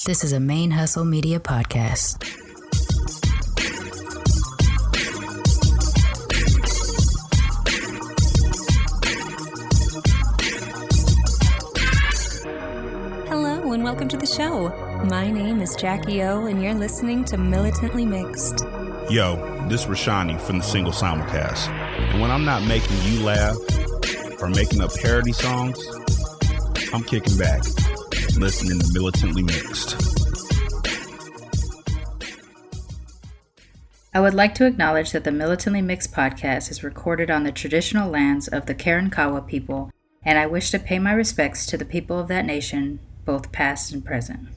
This is a ManeHustle Media podcast. Hello and welcome to the show. My name is Jackie O and you're listening to Militantly Mixed. Yo, this is Rashani from the Single Simulcast. And when I'm not making you laugh or making up parody songs, I'm kicking back, listening to Militantly Mixed. I would like to acknowledge that the Militantly Mixed podcast is recorded on the traditional lands of the Karankawa people, and I wish to pay my respects to the people of that nation, both past and present.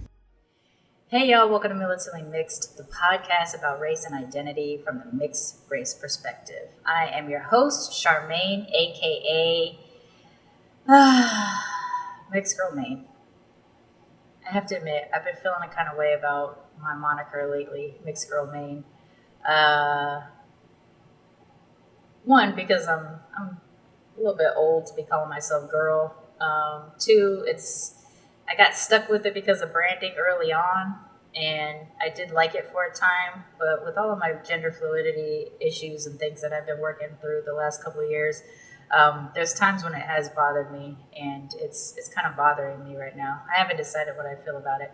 Hey y'all, welcome to Militantly Mixed, the podcast about race and identity from the mixed race perspective. I am your host, Charmaine, aka Mixed Girl Maine. I have to admit, I've been feeling a kind of way about my moniker lately, Mixed Girl Maine. One, because I'm a little bit old to be calling myself girl. Two, I got stuck with it because of branding early on, and I did like it for a time, but with all of my gender fluidity issues and things that I've been working through the last couple of years, there's times when it has bothered me, and it's kind of bothering me right now. I haven't decided what I feel about it.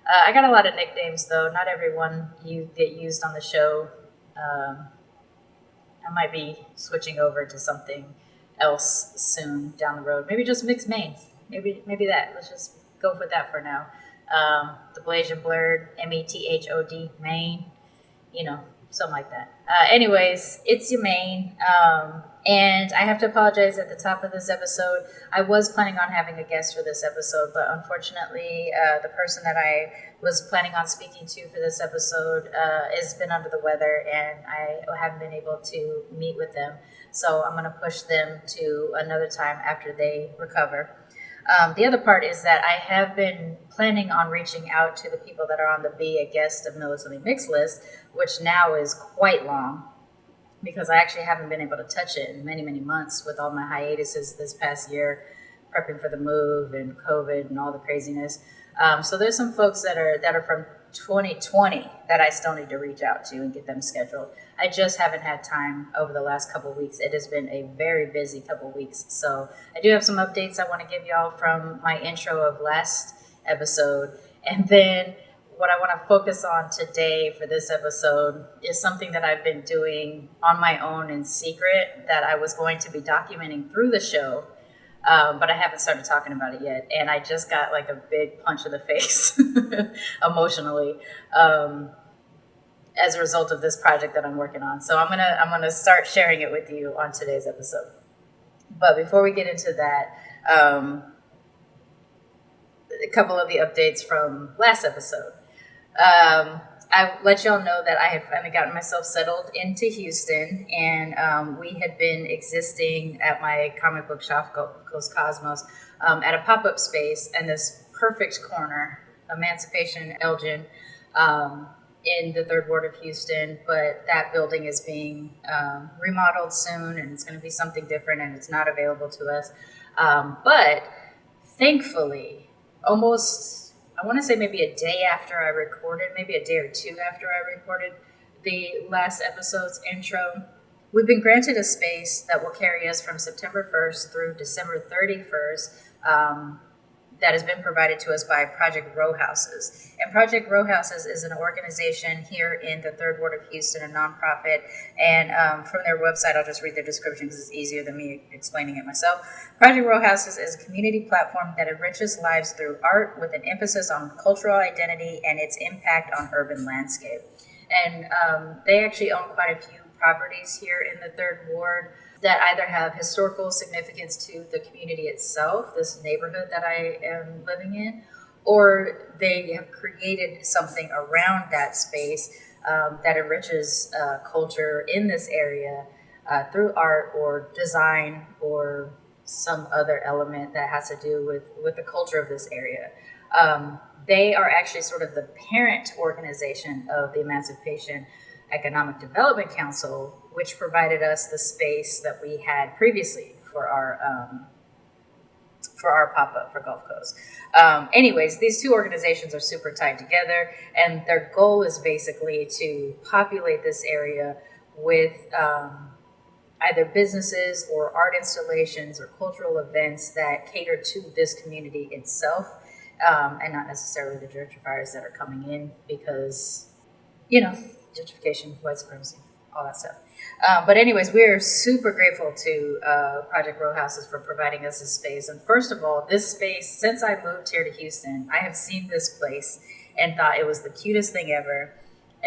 I got a lot of nicknames, though. Not everyone you get used on the show. I might be switching over to something else soon down the road. Maybe just Mixed Maine. Maybe that. Let's just go with that for now. The Blasian Blurred, METHOD, Maine. Something like that. Anyways, it's your Maine. And I have to apologize at the top of this episode. I was planning on having a guest for this episode, but unfortunately, the person that I was planning on speaking to for this episode has been under the weather, and I haven't been able to meet with them. So I'm going to push them to another time after they recover. The other part is that I have been planning on reaching out to the people that are on the Be a Guest of Militantly Mixed list, which now is quite long, because I actually haven't been able to touch it in many, many months with all my hiatuses this past year, prepping for the move and COVID and all the craziness. So there's some folks that are from 2020 that I still need to reach out to and get them scheduled. I just haven't had time over the last couple of weeks. It has been a very busy couple of weeks. So I do have some updates I want to give y'all from my intro of last episode. And then what I want to focus on today for this episode is something that I've been doing on my own in secret that I was going to be documenting through the show. But I haven't started talking about it yet. And I just got like a big punch in the face emotionally as a result of this project that I'm working on. So I'm gonna start sharing it with you on today's episode. But before we get into that, a couple of the updates from last episode. I let y'all know that I had finally gotten myself settled into Houston, and we had been existing at my comic book shop, Coast Cosmos, at a pop-up space in this perfect corner, Emancipation, Elgin, in the 3rd Ward of Houston. But that building is being remodeled soon, and it's going to be something different, and it's not available to us. But thankfully, I want to say maybe a day after I recorded, maybe a day or two after I recorded the last episode's intro, we've been granted a space that will carry us from September 1st through December 31st that has been provided to us by Project Row Houses. And Project Row Houses is an organization here in the 3rd Ward of Houston, a nonprofit. And from their website, I'll just read their description because it's easier than me explaining it myself. Project Row Houses is a community platform that enriches lives through art with an emphasis on cultural identity and its impact on urban landscape. And they actually own quite a few properties here in the 3rd Ward that either have historical significance to the community itself, this neighborhood that I am living in, or they have created something around that space that enriches culture in this area through art or design or some other element that has to do with the culture of this area. They are actually sort of the parent organization of the Emancipation Economic Development Council, which provided us the space that we had previously for our for our pop-up for Gulf Coast. Anyways, these two organizations are super tied together, and their goal is basically to populate this area with either businesses or art installations or cultural events that cater to this community itself, and not necessarily the gentrifiers that are coming in because, gentrification, white supremacy, all that stuff. But anyways, we are super grateful to Project Row Houses for providing us this space. And first of all, this space, since I moved here to Houston, I have seen this place and thought it was the cutest thing ever,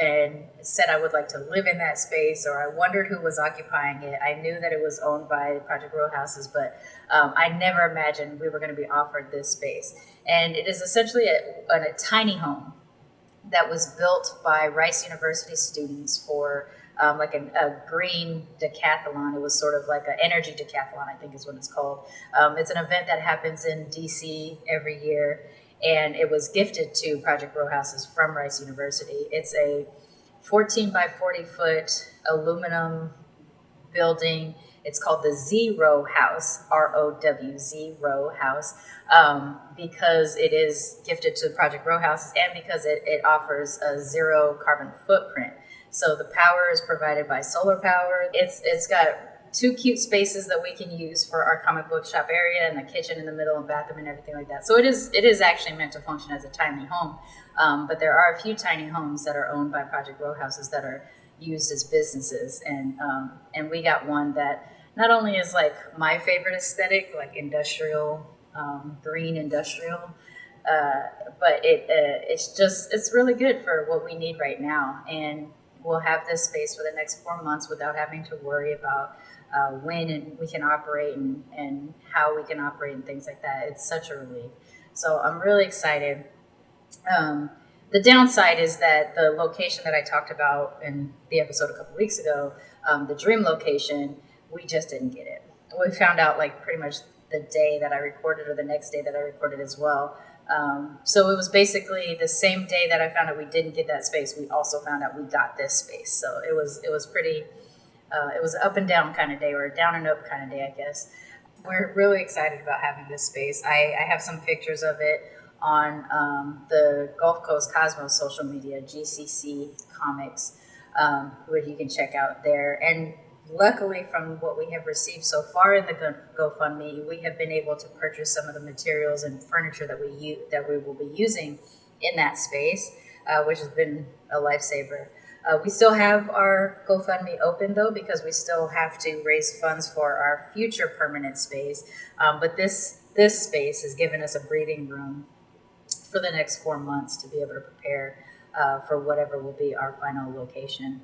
and said I would like to live in that space, or I wondered who was occupying it. I knew that it was owned by Project Row Houses, but I never imagined we were going to be offered this space. And it is essentially a tiny home that was built by Rice University students for like a green decathlon. It was sort of like an energy decathlon, I think is what it's called. It's an event that happens in DC every year, and it was gifted to Project Row Houses from Rice University. It's a 14 by 40 foot aluminum building. It's called the Zero House, ROW, Zero House, because it is gifted to Project Row Houses and because it offers a zero carbon footprint. So the power is provided by solar power. It's got two cute spaces that we can use for our comic book shop area, and the kitchen in the middle and bathroom and everything like that. So it is actually meant to function as a tiny home. But there are a few tiny homes that are owned by Project Row Houses that are used as businesses. And we got one that not only is like my favorite aesthetic, like industrial, green industrial, but it's really good for what we need right now. And we'll have this space for the next 4 months without having to worry about when we can operate and how we can operate and things like that. It's such a relief. So I'm really excited. The downside is that the location that I talked about in the episode a couple weeks ago, the dream location, we just didn't get it. We found out like pretty much the day that I recorded or the next day that I recorded as well. So it was basically the same day that I found out we didn't get that space, we also found out we got this space. So it was pretty, it was an up and down kind of day, or a down and up kind of day, I guess. We're really excited about having this space. I have some pictures of it on the Gulf Coast Cosmos social media, GCC Comics, where you can check out there. And luckily, from what we have received so far in the GoFundMe, we have been able to purchase some of the materials and furniture that we will be using in that space, which has been a lifesaver. We still have our GoFundMe open though, because we still have to raise funds for our future permanent space. But this space has given us a breathing room for the next 4 months to be able to prepare for whatever will be our final location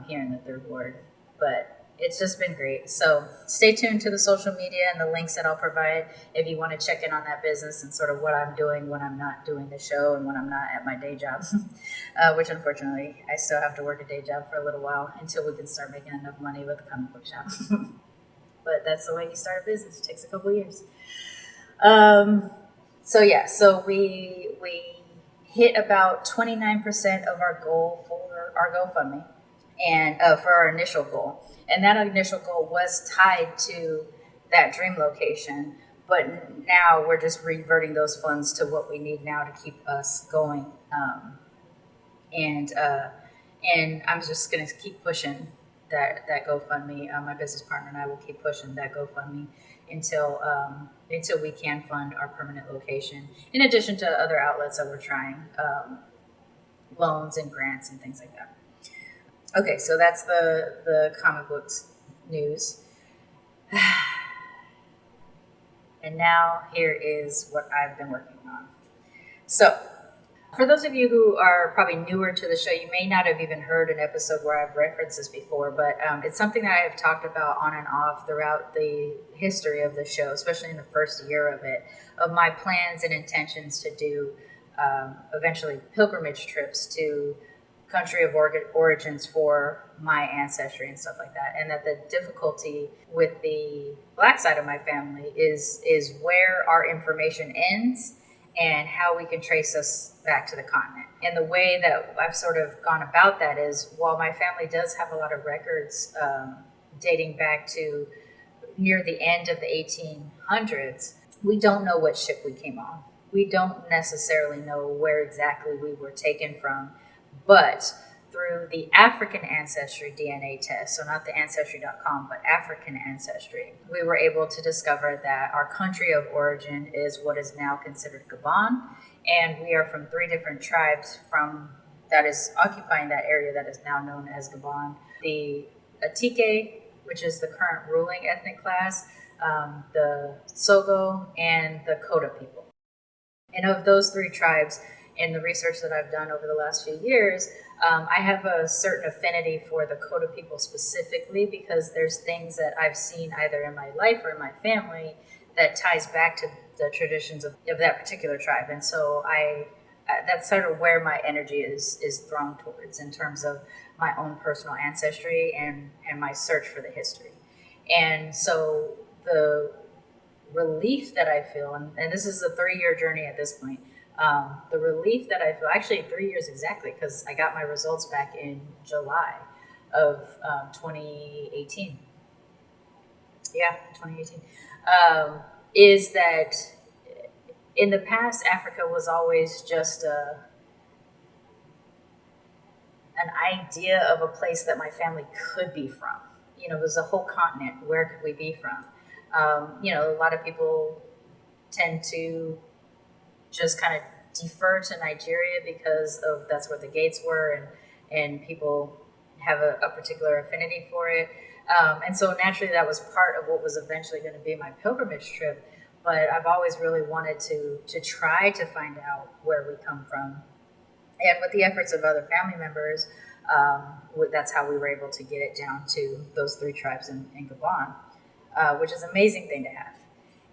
here in the Third Ward. But it's just been great. So stay tuned to the social media and the links that I'll provide if you want to check in on that business and sort of what I'm doing when I'm not doing the show and when I'm not at my day job, which unfortunately I still have to work a day job for a little while until we can start making enough money with the comic book shop. But that's the way you start a business. It takes a couple years. So we hit about 29% of our goal for our GoFundMe, and for our initial goal. And that initial goal was tied to that dream location, but now we're just reverting those funds to what we need now to keep us going. And I'm just gonna keep pushing that GoFundMe. My business partner and I will keep pushing that GoFundMe until we can fund our permanent location, in addition to other outlets that we're trying, loans and grants and things like that. Okay, so that's the comic books news. And now here is what I've been working on. So, for those of you who are probably newer to the show, you may not have even heard an episode where I've referenced this before, but it's something that I have talked about on and off throughout the history of the show, especially in the first year of it, of my plans and intentions to do eventually pilgrimage trips to country of origins for my ancestry and stuff like that, and that the difficulty with the Black side of my family is where our information ends and how we can trace us back to the continent. And the way that I've sort of gone about that is, while my family does have a lot of records dating back to near the end of the 1800s, we don't know what ship we came on. We don't necessarily know where exactly we were taken from, but through the African ancestry DNA test, so not the ancestry.com, but African ancestry, we were able to discover that our country of origin is what is now considered Gabon, and we are from 3 different tribes from that is occupying that area that is now known as Gabon. The Atike, which is the current ruling ethnic class, the Sogo, and the Koda people. And of those 3 tribes, in the research that I've done over the last few years, I have a certain affinity for the Koda people specifically because there's things that I've seen either in my life or in my family that ties back to the traditions of that particular tribe. And so that's sort of where my energy is thrown towards in terms of my own personal ancestry and my search for the history. And so the relief that I feel, and this is a 3-year journey at this point, the relief that I feel, actually 3 years exactly, because I got my results back in July of 2018. Yeah, 2018. Is that in the past, Africa was always just an idea of a place that my family could be from. It was a whole continent. Where could we be from? A lot of people tend to just kind of defer to Nigeria because of that's where the gates were, and people have a particular affinity for it. And so naturally that was part of what was eventually going to be my pilgrimage trip. But I've always really wanted to try to find out where we come from. And with the efforts of other family members, that's how we were able to get it down to those 3 tribes in Gabon, which is an amazing thing to have.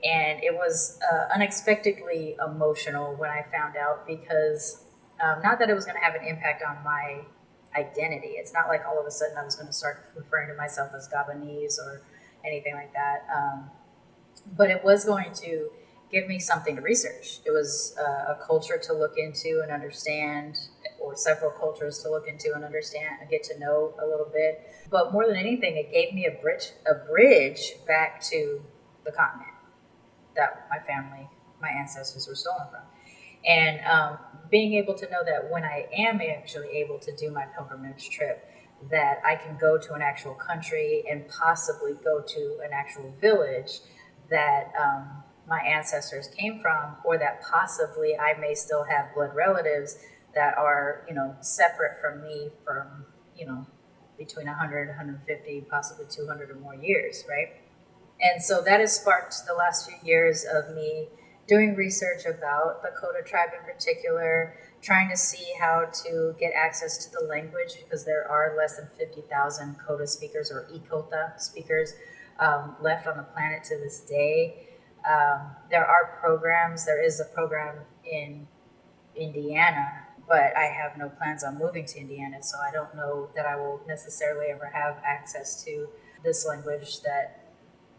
And it was unexpectedly emotional when I found out because not that it was going to have an impact on my identity. It's not like all of a sudden I was going to start referring to myself as Gabonese or anything like that. But it was going to give me something to research. It was a culture to look into and understand, or several cultures to look into and understand and get to know a little bit. But more than anything, it gave me a bridge back to the continent that my family, my ancestors were stolen from. And being able to know that when I am actually able to do my pilgrimage trip, that I can go to an actual country and possibly go to an actual village that my ancestors came from, or that possibly I may still have blood relatives that are, separate from me from, between 100, 150, possibly 200 or more years, right? And so that has sparked the last few years of me doing research about the Koda tribe in particular, trying to see how to get access to the language because there are less than 50,000 Koda speakers or Ikota speakers left on the planet to this day. There are programs. There is a program in Indiana, but I have no plans on moving to Indiana, so I don't know that I will necessarily ever have access to this language that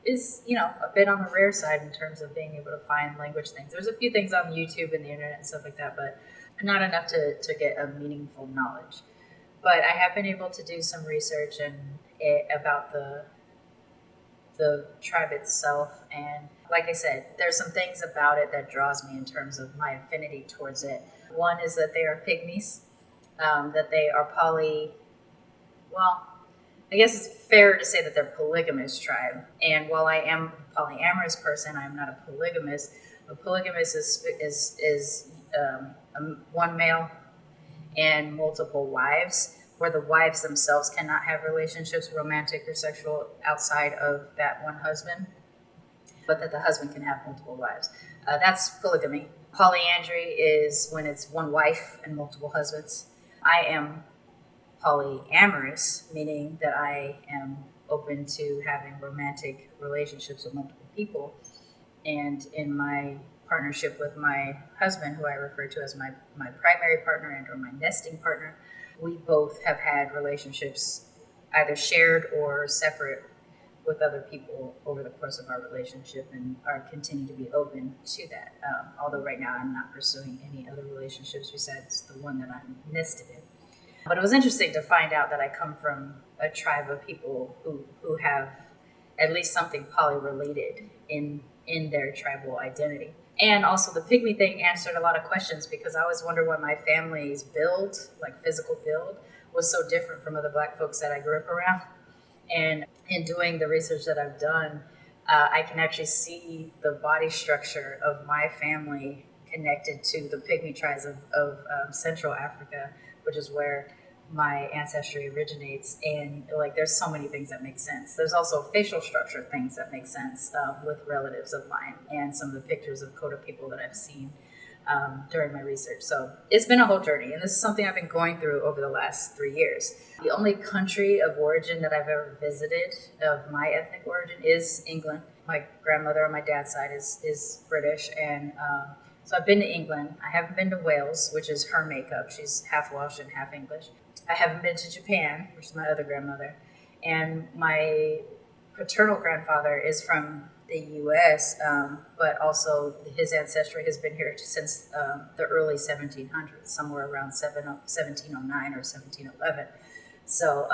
is, a bit on the rare side in terms of being able to find language things. There's a few things on YouTube and the internet and stuff like that, but not enough to get a meaningful knowledge. But I have been able to do some research about the tribe itself, and like I said, there's some things about it that draws me in terms of my affinity towards it. One is that they are pygmies, that they are I guess it's fair to say that they're polygamous tribe. And while I am a polyamorous person, I am not a polygamist. A polygamist is one male and multiple wives, where the wives themselves cannot have relationships, romantic or sexual, outside of that one husband, but that the husband can have multiple wives. That's polygamy. Polyandry is when it's one wife and multiple husbands. I am polyamorous, meaning that I am open to having romantic relationships with multiple people. And in my partnership with my husband, who I refer to as my primary partner and or my nesting partner, we both have had relationships either shared or separate with other people over the course of our relationship, and are continue to be open to that. Although right now I'm not pursuing any other relationships besides the one that I'm nested in. But it was interesting to find out that I come from a tribe of people who have at least something poly-related in in their tribal identity. And also the pygmy thing answered a lot of questions, because I always wondered why my family's build, like physical build, was so different from other Black folks that I grew up around. And in doing the research that I've done, I can actually see the body structure of my family connected to the pygmy tribes of Central Africa, which is where my ancestry originates. And like, there's so many things that make sense. There's also facial structure things that make sense with relatives of mine, and some of the pictures of Koda people that I've seen during my research. So it's been a whole journey, and this is something I've been going through over the last 3 years. The only country of origin that I've ever visited of my ethnic origin is England. My grandmother on my dad's side is British, and so I've been to England. I haven't been to Wales, which is her makeup. She's half Welsh and half English. I haven't been to Japan, which is my other grandmother. And my paternal grandfather is from the U.S., but also his ancestry has been here since the early 1700s, somewhere around 1709 or 1711. So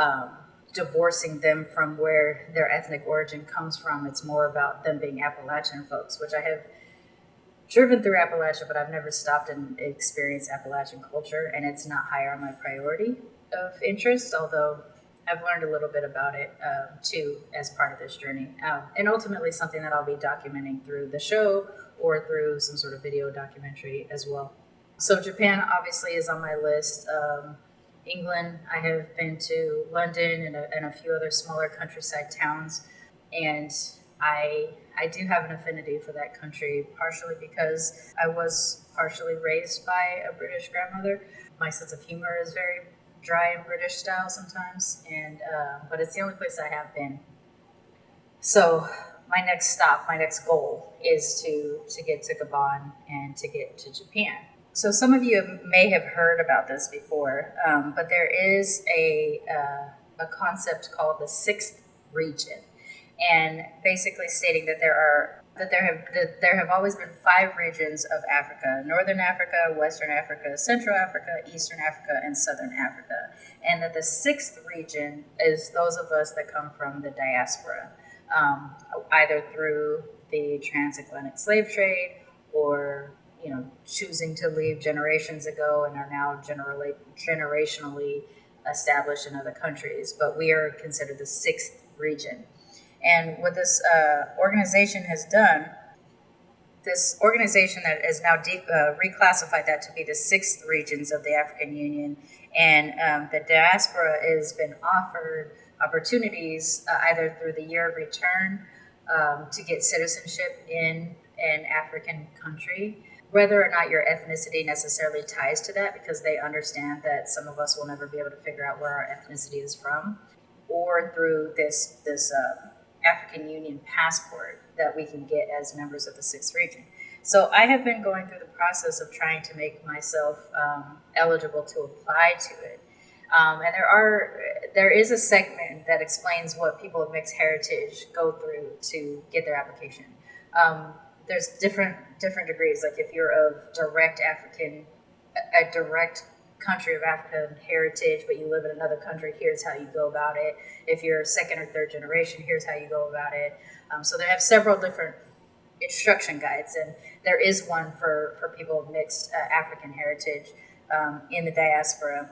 divorcing them from where their ethnic origin comes from, it's more about them being Appalachian folks, which I have driven through Appalachia, but I've never stopped and experienced Appalachian culture, and it's not high on my priority of interest, although I've learned a little bit about it too as part of this journey, and ultimately something that I'll be documenting through the show or through some sort of video documentary as well. So Japan obviously is on my list. England, I have been to London and a few other smaller countryside towns, and I do have an affinity for that country, partially because I was partially raised by a British grandmother. My sense of humor is very dry and British style sometimes, and but it's the only place I have been. So my next stop, my next goal is to get to Gabon and to get to Japan. So some of you may have heard about this before, but there is a concept called the sixth region, and basically stating that there have always been 5 regions of Africa: Northern Africa, Western Africa, Central Africa, Eastern Africa, and Southern Africa. And that the 6th region is those of us that come from the diaspora, either through the transatlantic slave trade, or choosing to leave generations ago and are now generationally established in other countries. But we are considered the 6th region. And what this organization has done, this organization that has now reclassified that to be the 6th regions of the African Union, and the diaspora has been offered opportunities either through the year of return to get citizenship in an African country, whether or not your ethnicity necessarily ties to that, because they understand that some of us will never be able to figure out where our ethnicity is from, or through this African Union passport that we can get as members of the 6th region. So I have been going through the process of trying to make myself eligible to apply to it. And there is a segment that explains what people of mixed heritage go through to get their application. There's different degrees. Like if you're of a direct country of African heritage, but you live in another country, here's how you go about it. If you're 2nd or 3rd generation, here's how you go about it. So they have several different instruction guides, and there is one for people of mixed African heritage in the diaspora.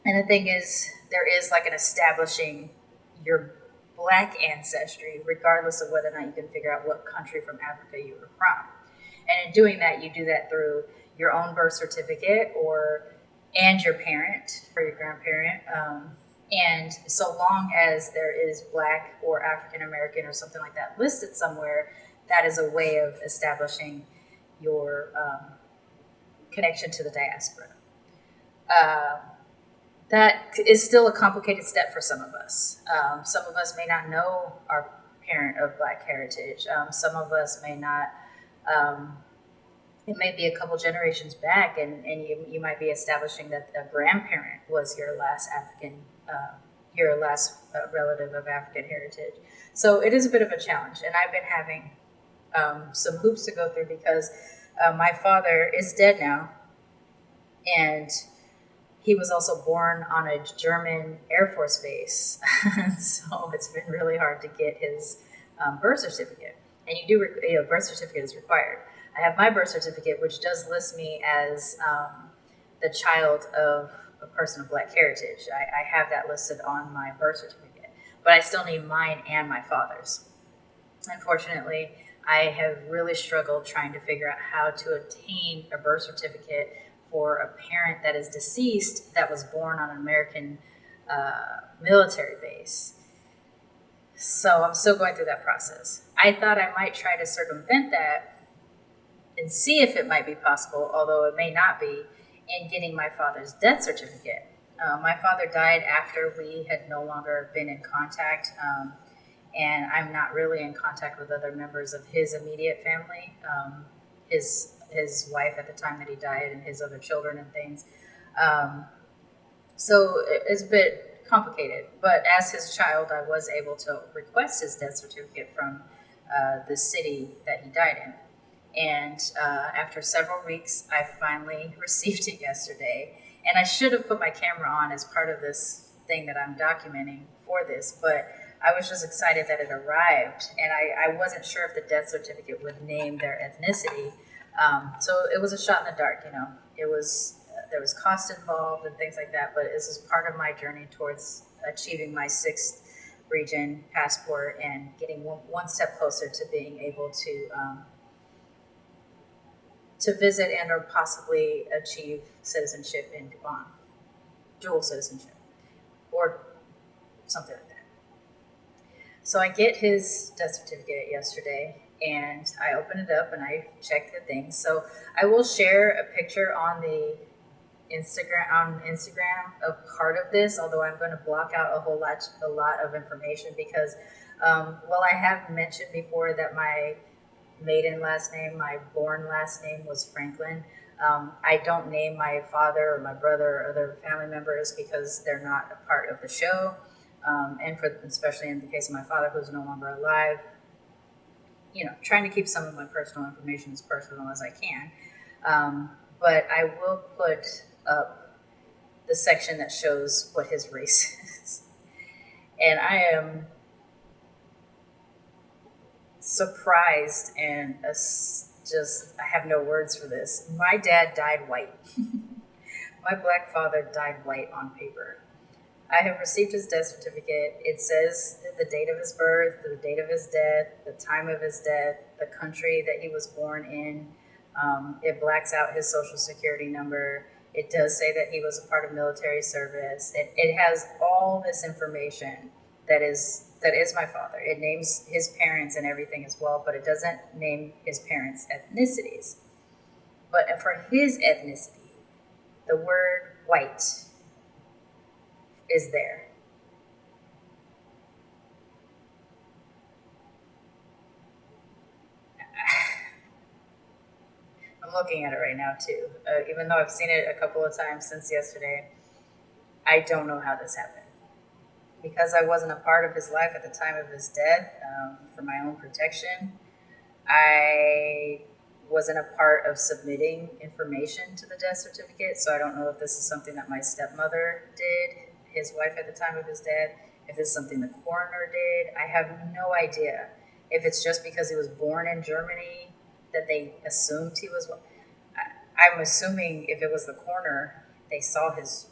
And the thing is, there is like an establishing your Black ancestry, regardless of whether or not you can figure out what country from Africa you were from. And in doing that, you do that through your own birth certificate and your parent or your grandparent. And so long as there is Black or African American or something like that listed somewhere, that is a way of establishing your connection to the diaspora. That is still a complicated step for some of us. Some of us may not know our parent of Black heritage. Some of us may not. It may be a couple generations back, and you might be establishing that a grandparent was your last relative of African heritage. So it is a bit of a challenge, and I've been having some hoops to go through because my father is dead now, and he was also born on a German Air Force base. So it's been really hard to get his birth certificate. and birth certificate is required. I have my birth certificate, which does list me as the child of a person of Black heritage. I have that listed on my birth certificate, but I still need mine and my father's. Unfortunately, I have really struggled trying to figure out how to obtain a birth certificate for a parent that is deceased that was born on an American military base. So I'm still going through that process. I thought I might try to circumvent that and see if it might be possible, although it may not be, in getting my father's death certificate. My father died after we had no longer been in contact, and I'm not really in contact with other members of his immediate family. His wife at the time that he died, and his other children and things. So it's a bit complicated. But as his child, I was able to request his death certificate from the city that he died in. And after several weeks, I finally received it yesterday. And I should have put my camera on as part of this thing that I'm documenting for this, but I was just excited that it arrived. And I wasn't sure if the death certificate would name their ethnicity. So it was a shot in the dark, It was there was cost involved and things like that, but this is part of my journey towards achieving my 6th region passport and getting one step closer to being able to visit and or possibly achieve citizenship in Gabon, dual citizenship, or something like that. So I get his death certificate yesterday, and I open it up and I check the things. So I will share a picture on the Instagram of part of this, although I'm going to block out a lot of information because while I have mentioned before that my maiden last name, my born last name was Franklin, I don't name my father or my brother or other family members because they're not a part of the show. And especially in the case of my father, who's no longer alive, trying to keep some of my personal information as personal as I can. But I will put up the section that shows what his race is. And I am surprised and I have no words for this. My dad died white. My Black father died white on paper. I have received his death certificate. It says the date of his birth, the date of his death, the time of his death, the country that he was born in. It blacks out his social security number. It does say that he was a part of military service. It has all this information that is my father. It names his parents and everything as well, but it doesn't name his parents' ethnicities. But for his ethnicity, the word white is there. I'm looking at it right now too. Even though I've seen it a couple of times since yesterday, I don't know how this happened. Because I wasn't a part of his life at the time of his death, for my own protection, I wasn't a part of submitting information to the death certificate, so I don't know if this is something that my stepmother did, his wife at the time of his death, if it's something the coroner did. I have no idea. If it's just because he was born in Germany that they assumed he was. I'm assuming if it was the coroner, they saw his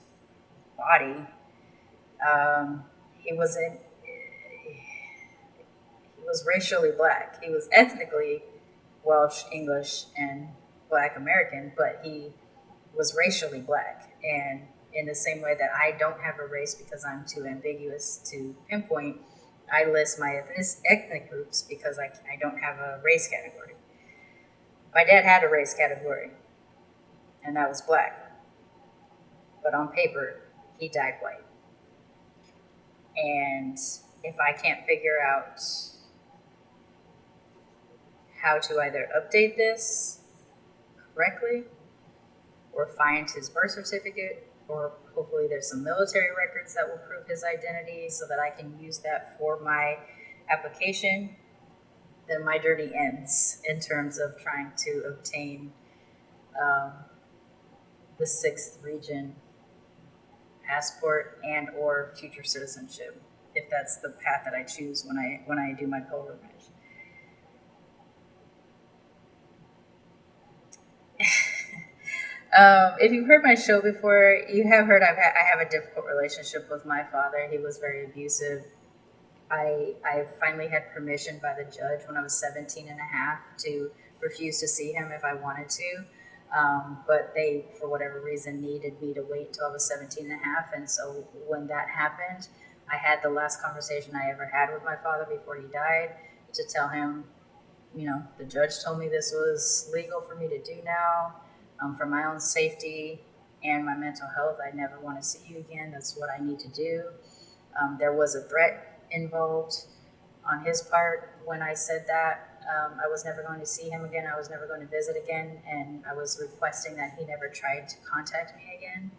body. He was racially Black. He was ethnically Welsh, English, and Black American, but he was racially Black. And in the same way that I don't have a race because I'm too ambiguous to pinpoint, I list my ethnic groups because I don't have a race category. My dad had a race category, and that was Black. But on paper, he died white. And if I can't figure out how to either update this correctly or find his birth certificate, or hopefully there's some military records that will prove his identity so that I can use that for my application, then my journey ends in terms of trying to obtain the 6th region passport and or future citizenship, if that's the path that I choose when I do my pilgrimage. If you've heard my show before, you have heard I have a difficult relationship with my father. He was very abusive. I finally had permission by the judge when I was 17 and a half to refuse to see him if I wanted to. But they, for whatever reason, needed me to wait until I was 17 and a half. And so when that happened, I had the last conversation I ever had with my father before he died to tell him, the judge told me this was legal for me to do now, for my own safety and my mental health. I never want to see you again. That's what I need to do. There was a threat involved on his part when I said that. I was never going to see him again. I was never going to visit again. And I was requesting that he never tried to contact me again.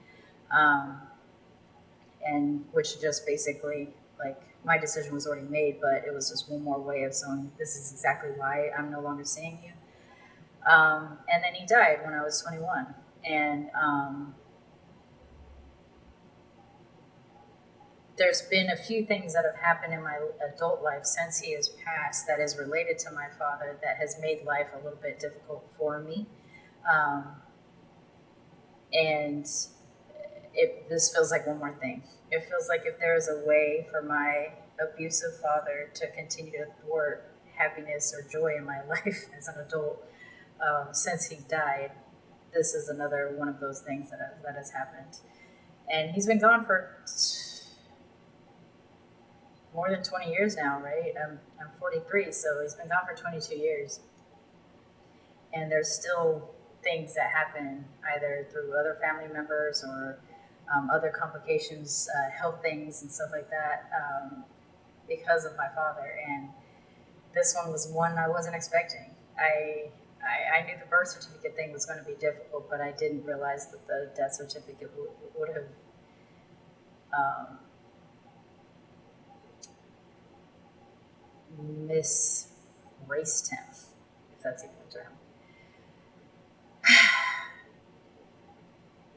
And which just basically, like, my decision was already made, but it was just one more way of saying, this is exactly why I'm no longer seeing you. And then he died when I was 21. And there's been a few things that have happened in my adult life since he has passed that is related to my father that has made life a little bit difficult for me. And this feels like one more thing. It feels like if there is a way for my abusive father to continue to thwart happiness or joy in my life as an adult since he died, this is another one of those things that has happened. And he's been gone for more than 20 years now, right? I'm 43, so he's been gone for 22 years. And there's still things that happen either through other family members or other complications, health things and stuff like that because of my father. And this one was one I wasn't expecting. I knew the birth certificate thing was going to be difficult, but I didn't realize that the death certificate would have misraced him, if that's even a term.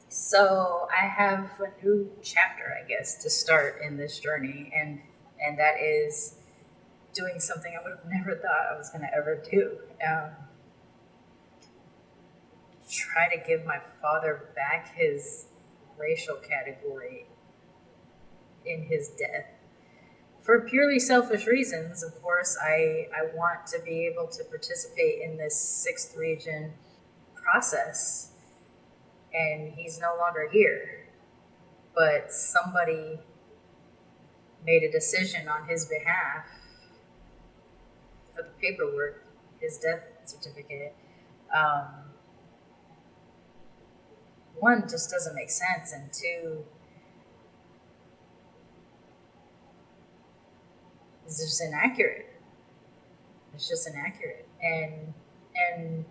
So I have a new chapter, I guess, to start in this journey, and that is doing something I would have never thought I was going to ever do. Try to give my father back his racial category in his death. For purely selfish reasons, of course, I want to be able to participate in this sixth region process. And he's no longer here. But somebody made a decision on his behalf for the paperwork, his death certificate. One, just doesn't make sense, and two, it's just inaccurate. It's just inaccurate. And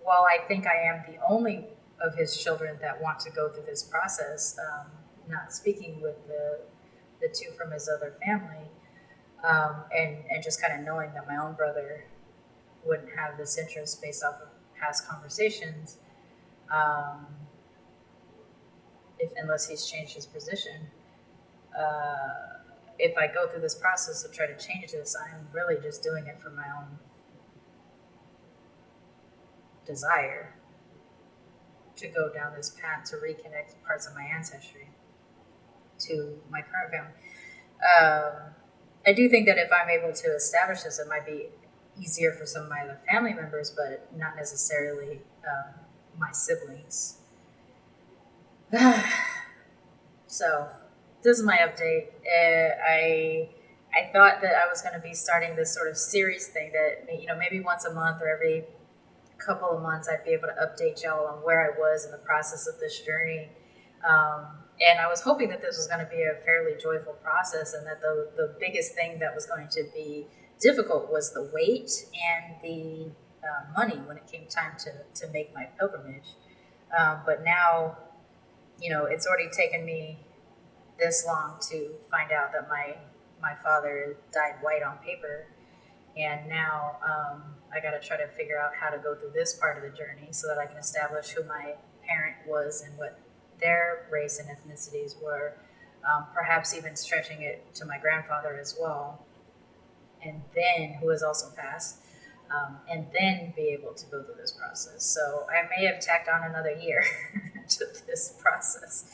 while I think I am the only of his children that want to go through this process, not speaking with the two from his other family, and just kind of knowing that my own brother wouldn't have this interest based off of past conversations, unless he's changed his position. If I go through this process to try to change this, I'm really just doing it for my own desire to go down this path to reconnect parts of my ancestry to my current family. I do think that if I'm able to establish this, it might be easier for some of my other family members, but not necessarily my siblings. So this is my update. I thought that I was going to be starting this sort of series thing that, maybe once a month or every couple of months I'd be able to update y'all on where I was in the process of this journey. And I was hoping that this was going to be a fairly joyful process, and that the biggest thing that was going to be difficult was the wait and the money when it came time to make my pilgrimage. But now, it's already taken me this long to find out that my father died white on paper. And now I got to try to figure out how to go through this part of the journey so that I can establish who my parent was and what their race and ethnicities were, perhaps even stretching it to my grandfather as well, and then, who has also passed, and then be able to go through this process. So I may have tacked on another year to this process.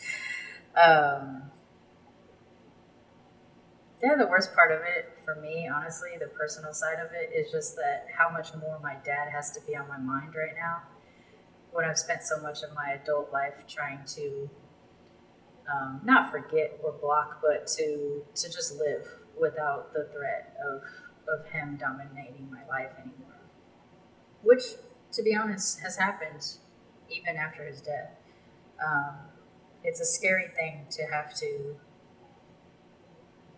Yeah, the worst part of it for me, honestly, the personal side of it, is just that how much more my dad has to be on my mind right now when I've spent so much of my adult life trying to not forget or block, but to just live without the threat of him dominating my life anymore. Which, to be honest, has happened even after his death. Um, it's a scary thing to have to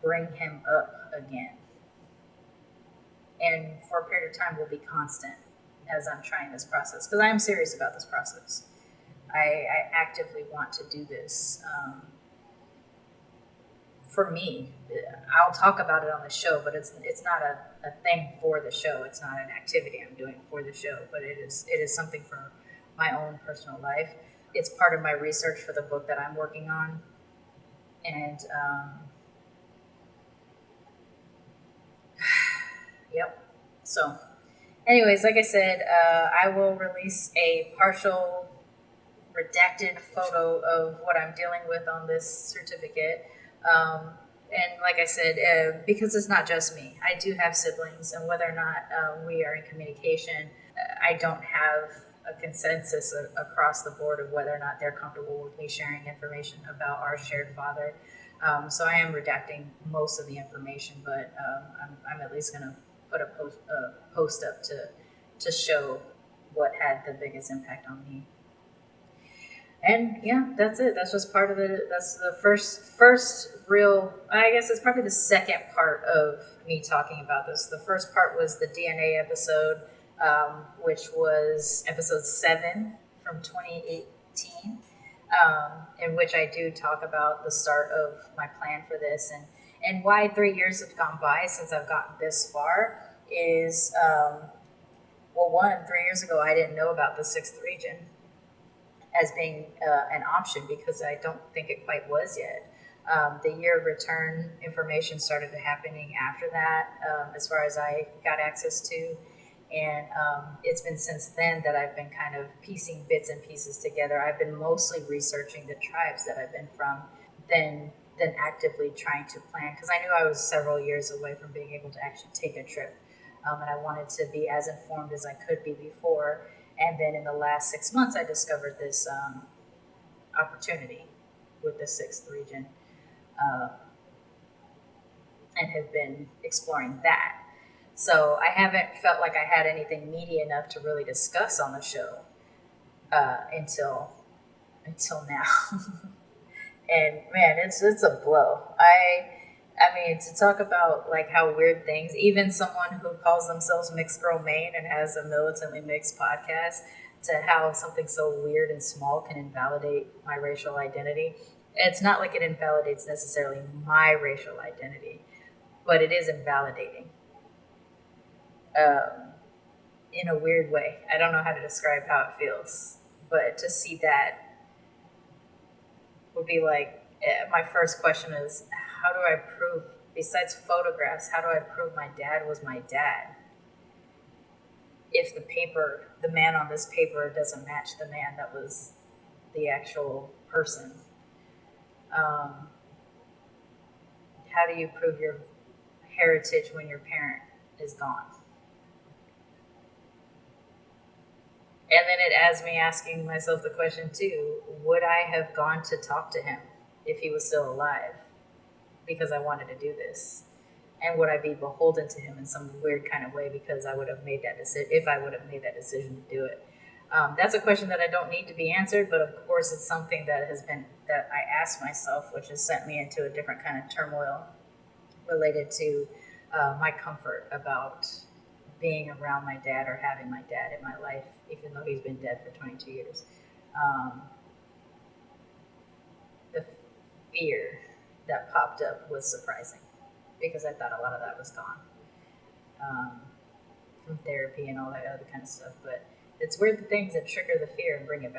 bring him up again. And for a period of time will be constant as I'm trying this process. Because I am serious about this process. I actively want to do this. For me, I'll talk about it on the show, but it's not a thing for the show. It's not an activity I'm doing for the show, but it is something for my own personal life. It's part of my research for the book that I'm working on. And yep. So anyways, like I said, I will release a partial redacted photo of what I'm dealing with on this certificate. And like I said, because it's not just me, I do have siblings, and whether or not we are in communication, I don't have a consensus across the board of whether or not they're comfortable with me sharing information about our shared father. So I am redacting most of the information, but I'm at least going to put a post up to show what had the biggest impact on me. And yeah, that's it. That's just part of it. That's the first real, I guess it's probably the second part of me talking about this. The first part was the DNA episode, which was episode 7 from 2018, in which I do talk about the start of my plan for this, and why 3 years have gone by since I've gotten this far is, well, 3 years ago, I didn't know about the 6th region as being an option because I don't think it quite was yet. The year of return information started happening after that, as far as I got access to. And it's been since then that I've been kind of piecing bits and pieces together. I've been mostly researching the tribes that I've been from than actively trying to plan, because I knew I was several years away from being able to actually take a trip. And I wanted to be as informed as I could be before. And then in the last 6 months, I discovered this opportunity with the 6th region, and have been exploring that. So I haven't felt like I had anything meaty enough to really discuss on the show until now. And man, it's a blow. I mean, to talk about like how weird things, even someone who calls themselves Mixed Girl Maine and has a militantly mixed podcast, to how something so weird and small can invalidate my racial identity. It's not like it invalidates necessarily my racial identity, but it is invalidating in a weird way. I don't know how to describe how it feels, but to see that would be like, my first question is, how do I prove, besides photographs, how do I prove my dad was my dad if the man on this paper doesn't match the man that was the actual person? How do you prove your heritage when your parent is gone? And then it has me asking myself the question too, would I have gone to talk to him if he was still alive because I wanted to do this? And would I be beholden to him in some weird kind of way because I would have made that decision, if I would have made that decision to do it? That's a question that I don't need to be answered, but of course it's something that I asked myself, which has sent me into a different kind of turmoil related to my comfort about being around my dad or having my dad in my life, even though he's been dead for 22 years. The fear that popped up was surprising because I thought a lot of that was gone from therapy and all that other kind of stuff. But it's weird, the things that trigger the fear and bring it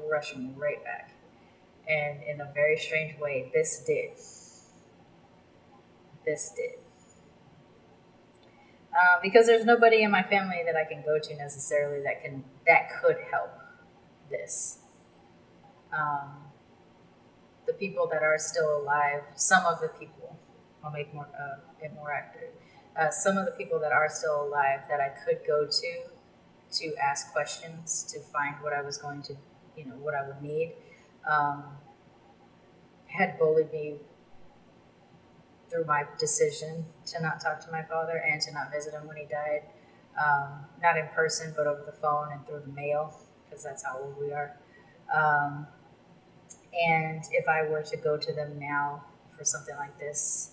rushing right back. And in a very strange way, this did. Because there's nobody in my family that I can go to necessarily that could help this. the people that are still alive, some of the people, I'll make it more accurate. Some of the people that are still alive that I could go to ask questions, to find what I was going to, what I would need, had bullied me through my decision to not talk to my father and to not visit him when he died. Not in person, but over the phone and through the mail, because that's how old we are. And if I were to go to them now for something like this,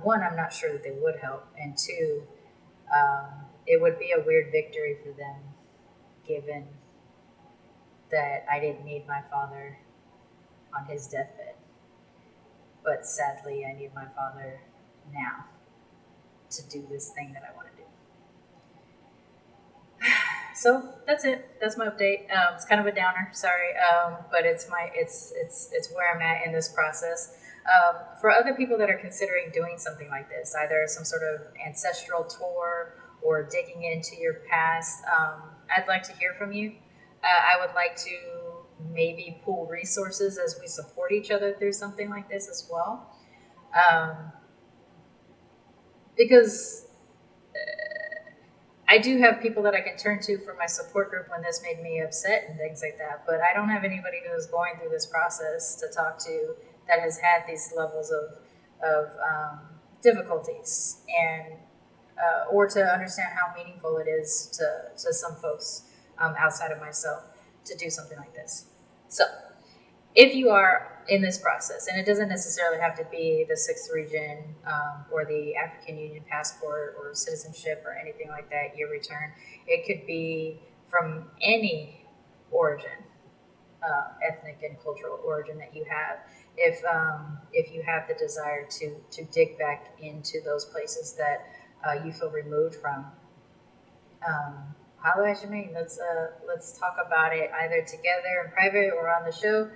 one, I'm not sure that they would help. And two, it would be a weird victory for them, given that I didn't need my father on his deathbed. But sadly, I need my father now to do this thing that I want to do. So that's it. That's my update. It's kind of a downer, sorry, but it's where I'm at in this process. For other people that are considering doing something like this, either some sort of ancestral tour or digging into your past, I'd like to hear from you. I would like to maybe pool resources as we support each other through something like this as well. Because I do have people that I can turn to for my support group when this made me upset and things like that, but I don't have anybody who is going through this process to talk to that has had these levels of difficulties, and or to understand how meaningful it is to some folks outside of myself to do something like this. So if you are in this process, and it doesn't necessarily have to be the 6th region or the African Union passport or citizenship or anything like that, year return. It could be from any origin, ethnic and cultural origin that you have. If you have the desire to dig back into those places that you feel removed from, holla at Jermaine. Let's talk about it either together in private or on the show.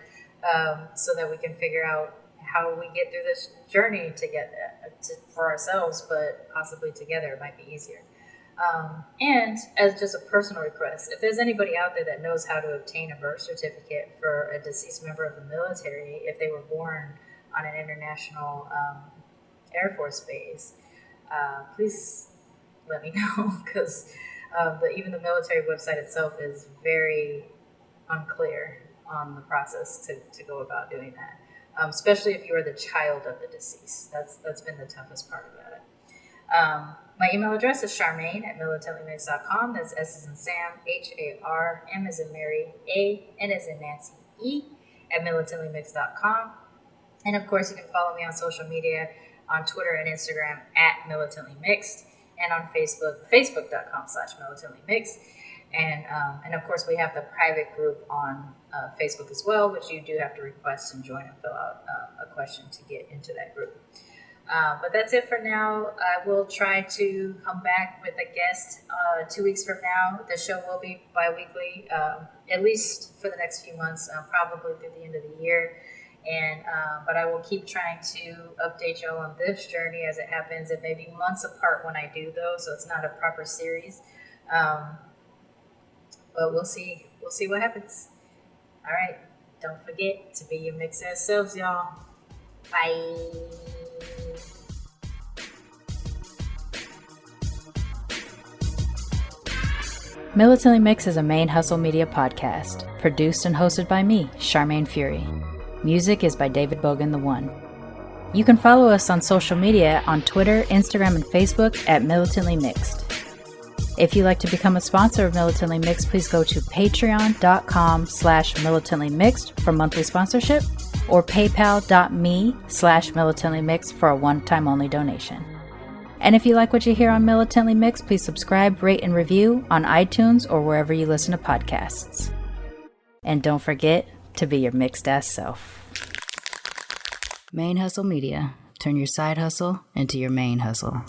So that we can figure out how we get through this journey for ourselves, but possibly together. It might be easier. And as just a personal request, if there's anybody out there that knows how to obtain a birth certificate for a deceased member of the military, if they were born on an international Air Force base, please let me know, because even the military website itself is very unclear on the process to go about doing that, especially if you are the child of the deceased. That's been the toughest part about it. My email address is charmaine@militantlymix.com. That's S as in Sam, HAR, M as in Mary, A, N as in Nancy, E, @militantlymix.com. And of course, you can follow me on social media, on Twitter and Instagram @militantlymixed, and on Facebook, facebook.com/militantlymixed. And of course, we have the private group on Facebook as well, which you do have to request and join and fill out a question to get into that group. But that's it for now. I will try to come back with a guest 2 weeks from now. The show will be bi-weekly, at least for the next few months, probably through the end of the year. But I will keep trying to update y'all on this journey as it happens. It may be months apart when I do those, so it's not a proper series. But we'll see what happens. All right. Don't forget to be your mixed ass selves, y'all. Bye. Militantly Mixed is a ManeHustle media podcast, produced and hosted by me, Charmaine Fury. Music is by David Bogan the One. You can follow us on social media on Twitter, Instagram, and Facebook @Militantly Mixed. If you'd like to become a sponsor of Militantly Mixed, please go to patreon.com/militantlymixed for monthly sponsorship, or paypal.me/militantlymixed for a one-time only donation. And if you like what you hear on Militantly Mixed, please subscribe, rate, and review on iTunes or wherever you listen to podcasts. And don't forget to be your mixed ass self. ManeHustle Media. Turn your side hustle into your main hustle.